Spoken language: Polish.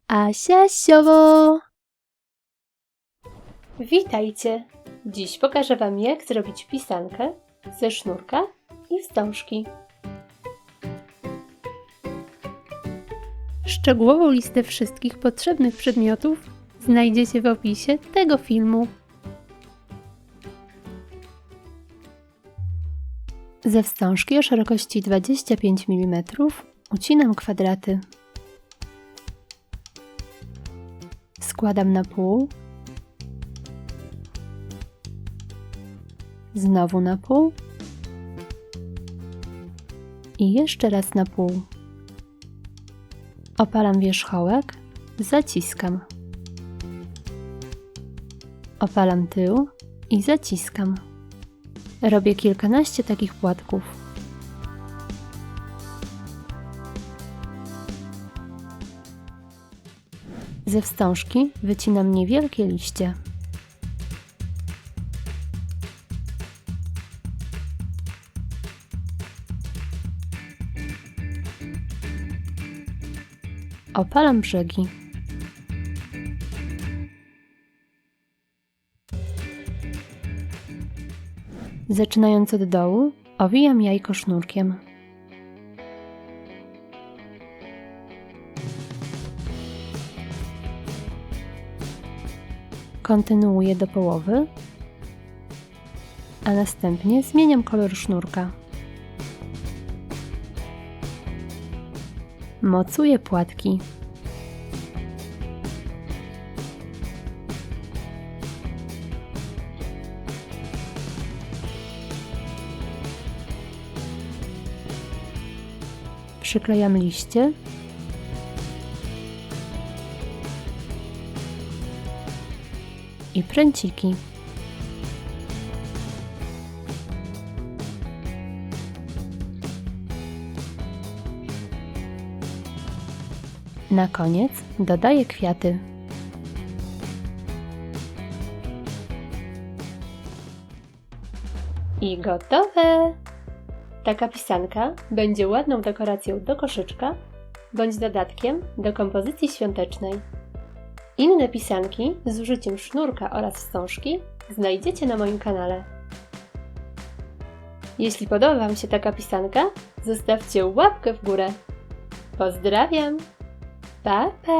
Asia Siowo! Witajcie! Dziś pokażę Wam, jak zrobić pisankę ze sznurka i wstążki. Szczegółową listę wszystkich potrzebnych przedmiotów znajdziecie w opisie tego filmu. Ze wstążki o szerokości 25 mm ucinam kwadraty. Składam na pół, znowu na pół i jeszcze raz na pół. Opalam wierzchołek, zaciskam. Opalam tył i zaciskam. Robię kilkanaście takich płatków. Ze wstążki wycinam niewielkie liście. Opalam brzegi. Zaczynając od dołu, owijam jajko sznurkiem. Kontynuuję do połowy, a następnie zmieniam kolor sznurka. Mocuję płatki. Przyklejam liście. I pręciki. Na koniec dodaję kwiaty. I gotowe! Taka pisanka będzie ładną dekoracją do koszyczka bądź dodatkiem do kompozycji świątecznej. Inne pisanki z użyciem sznurka oraz wstążki znajdziecie na moim kanale. Jeśli podoba Wam się taka pisanka, zostawcie łapkę w górę. Pozdrawiam! Pa, pa!